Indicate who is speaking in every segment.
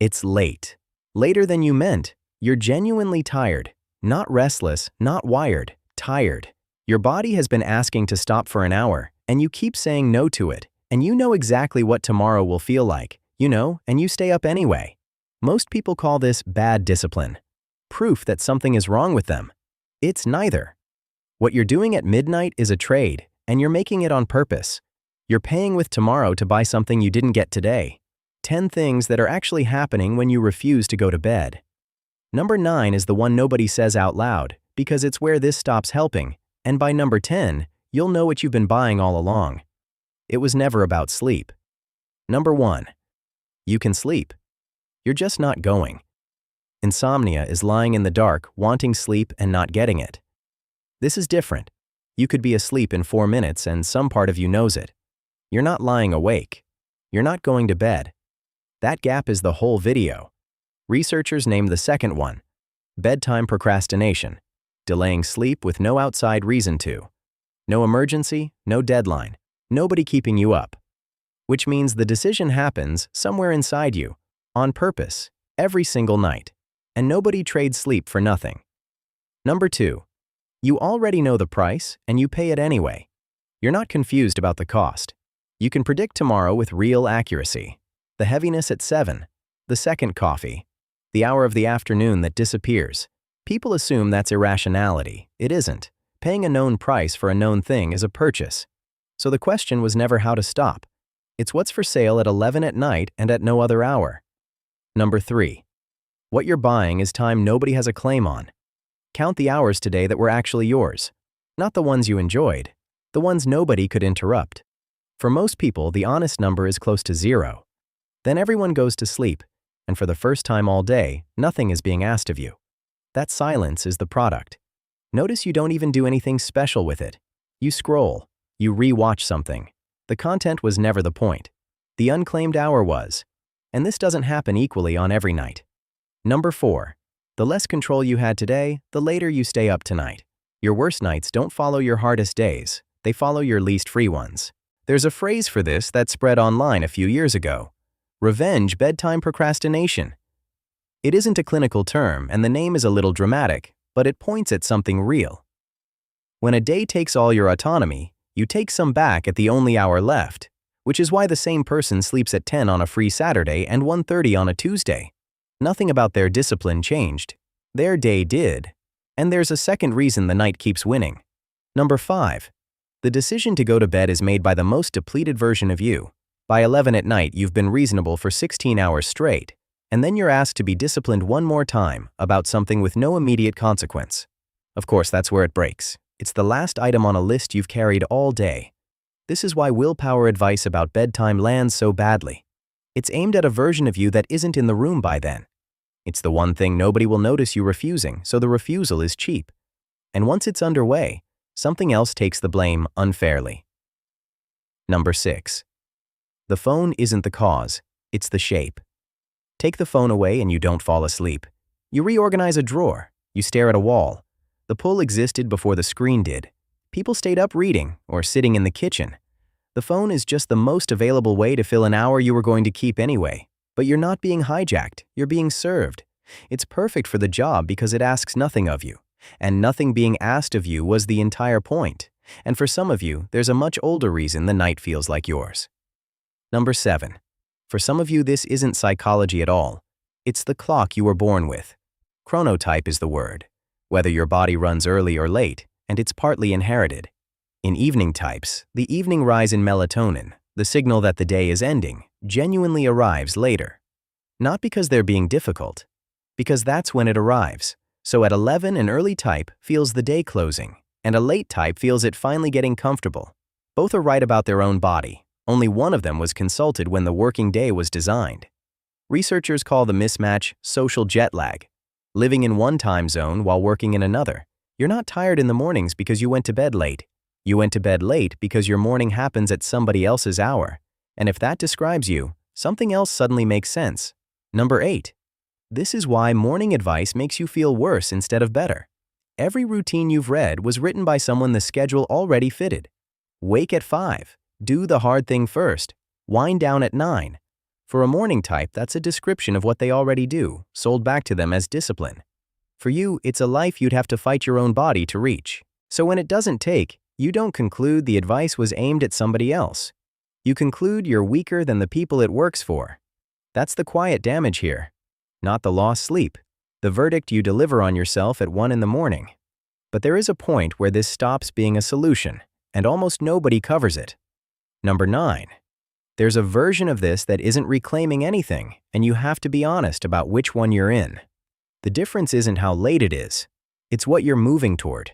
Speaker 1: It's late. Later than you meant. You're genuinely tired. Not restless, not wired, tired. Your body has been asking to stop for an hour, and you keep saying no to it, and you know exactly what tomorrow will feel like, and you stay up anyway. Most people call this bad discipline. Proof that something is wrong with them. It's neither. What you're doing at midnight is a trade, and you're making it on purpose. You're paying with tomorrow to buy something you didn't get today. 10 things that are actually happening when you refuse to go to bed. Number 9 is the one nobody says out loud, because it's where this stops helping, and by number 10, you'll know what you've been buying all along. It was never about sleep. Number 1. You can sleep. You're just not going. Insomnia is lying in the dark, wanting sleep and not getting it. This is different. You could be asleep in 4 minutes and some part of you knows it. You're not lying awake. You're not going to bed. That gap is the whole video. Researchers named the second one bedtime procrastination, delaying sleep with no outside reason to. No emergency, no deadline, nobody keeping you up. Which means the decision happens somewhere inside you, on purpose, every single night, and nobody trades sleep for nothing. Number 2. You already know the price and you pay it anyway. You're not confused about the cost. You can predict tomorrow with real accuracy. The heaviness at 7, the second coffee, the hour of the afternoon that disappears. People assume that's irrationality. It isn't. Paying a known price for a known thing is a purchase. So the question was never how to stop. It's what's for sale at 11 at night and at no other hour. Number 3. What you're buying is time nobody has a claim on. Count the hours today that were actually yours. Not the ones you enjoyed. The ones nobody could interrupt. For most people, the honest number is close to 0. Then everyone goes to sleep, and for the first time all day, nothing is being asked of you. That silence is the product. Notice you don't even do anything special with it. You scroll. You re-watch something. The content was never the point. The unclaimed hour was. And this doesn't happen equally on every night. Number 4. The less control you had today, the later you stay up tonight. Your worst nights don't follow your hardest days. They follow your least free ones. There's a phrase for this that spread online a few years ago. Revenge bedtime procrastination. It isn't a clinical term, and the name is a little dramatic, but it points at something real. When a day takes all your autonomy, you take some back at the only hour left, which is why the same person sleeps at 10 on a free Saturday and 1:30 on a Tuesday. Nothing about their discipline changed. Their day did. And there's a second reason the night keeps winning. Number 5. The decision to go to bed is made by the most depleted version of you. By 11 at night, you've been reasonable for 16 hours straight, and then you're asked to be disciplined one more time about something with no immediate consequence. Of course, that's where it breaks. It's the last item on a list you've carried all day. This is why willpower advice about bedtime lands so badly. It's aimed at a version of you that isn't in the room by then. It's the one thing nobody will notice you refusing, so the refusal is cheap. And once it's underway, something else takes the blame unfairly. Number 6. The phone isn't the cause, it's the shape. Take the phone away and you don't fall asleep. You reorganize a drawer, you stare at a wall. The pull existed before the screen did. People stayed up reading or sitting in the kitchen. The phone is just the most available way to fill an hour you were going to keep anyway. But you're not being hijacked, you're being served. It's perfect for the job because it asks nothing of you. And nothing being asked of you was the entire point. And for some of you, there's a much older reason the night feels like yours. Number 7. For some of you, this isn't psychology at all. It's the clock you were born with. Chronotype is the word. Whether your body runs early or late, and it's partly inherited. In evening types, the evening rise in melatonin, the signal that the day is ending, genuinely arrives later. Not because they're being difficult, because that's when it arrives. So at 11, an early type feels the day closing, and a late type feels it finally getting comfortable. Both are right about their own body. Only one of them was consulted when the working day was designed. Researchers call the mismatch social jet lag. Living in one time zone while working in another. You're not tired in the mornings because you went to bed late. You went to bed late because your morning happens at somebody else's hour. And if that describes you, something else suddenly makes sense. Number 8. This is why morning advice makes you feel worse instead of better. Every routine you've read was written by someone the schedule already fitted. Wake at 5. Do the hard thing first. Wind down at 9. For a morning type, that's a description of what they already do, sold back to them as discipline. For you, it's a life you'd have to fight your own body to reach. So when it doesn't take, you don't conclude the advice was aimed at somebody else. You conclude you're weaker than the people it works for. That's the quiet damage here, not the lost sleep, the verdict you deliver on yourself at 1 in the morning. But there is a point where this stops being a solution, and almost nobody covers it. Number 9. There's a version of this that isn't reclaiming anything, and you have to be honest about which one you're in. The difference isn't how late it is, it's what you're moving toward.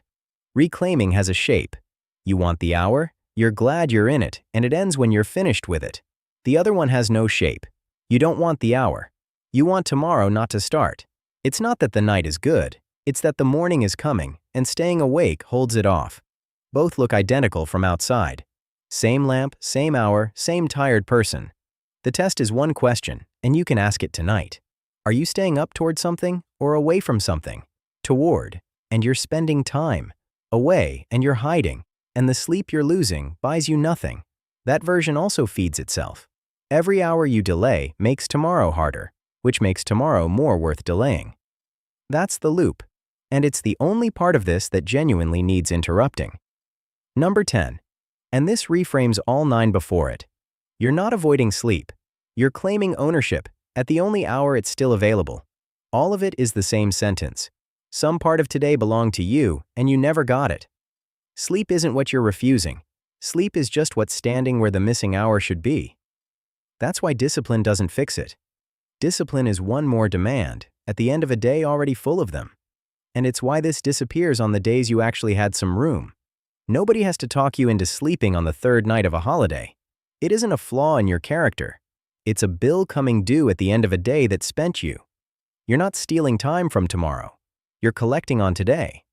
Speaker 1: Reclaiming has a shape. You want the hour, you're glad you're in it, and it ends when you're finished with it. The other one has no shape. You don't want the hour. You want tomorrow not to start. It's not that the night is good, it's that the morning is coming, and staying awake holds it off. Both look identical from outside. Same lamp, same hour, same tired person. The test is one question, and you can ask it tonight. Are you staying up toward something or away from something? Toward, and you're spending time. Away, and you're hiding, and the sleep you're losing buys you nothing. That version also feeds itself. Every hour you delay makes tomorrow harder, which makes tomorrow more worth delaying. That's the loop, and it's the only part of this that genuinely needs interrupting. Number 10. And this reframes all 9 before it. You're not avoiding sleep. You're claiming ownership at the only hour it's still available. All of it is the same sentence. Some part of today belonged to you, and you never got it. Sleep isn't what you're refusing. Sleep is just what's standing where the missing hour should be. That's why discipline doesn't fix it. Discipline is one more demand, at the end of a day already full of them. And it's why this disappears on the days you actually had some room. Nobody has to talk you into sleeping on the third night of a holiday. It isn't a flaw in your character. It's a bill coming due at the end of a day that spent you. You're not stealing time from tomorrow. You're collecting on today.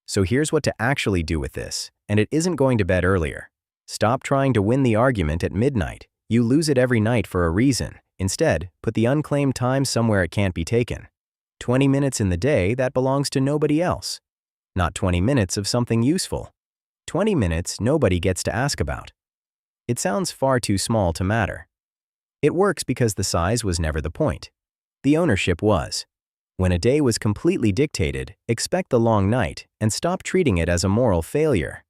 Speaker 1: So here's what to actually do with this, and it isn't going to bed earlier. Stop trying to win the argument at midnight. You lose it every night for a reason. Instead, put the unclaimed time somewhere it can't be taken. 20 minutes in the day that belongs to nobody else. Not 20 minutes of something useful. 20 minutes nobody gets to ask about. It sounds far too small to matter. It works because the size was never the point. The ownership was. When a day was completely dictated, expect the long night and stop treating it as a moral failure.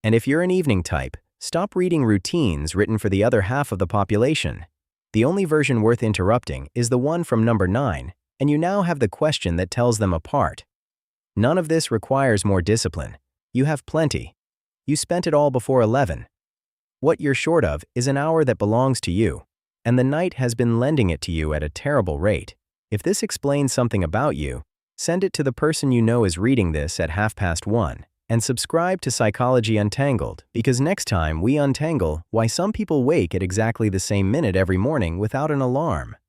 Speaker 1: And if you're an evening type, stop reading routines written for the other half of the population. The only version worth interrupting is the one from number 9, and you now have the question that tells them apart. None of this requires more discipline. You have plenty. You spent it all before 11. What you're short of is an hour that belongs to you, and the night has been lending it to you at a terrible rate. If this explains something about you, send it to the person you know is reading this at 1:30, and subscribe to Psychology Untangled, because next time we untangle why some people wake at exactly the same minute every morning without an alarm.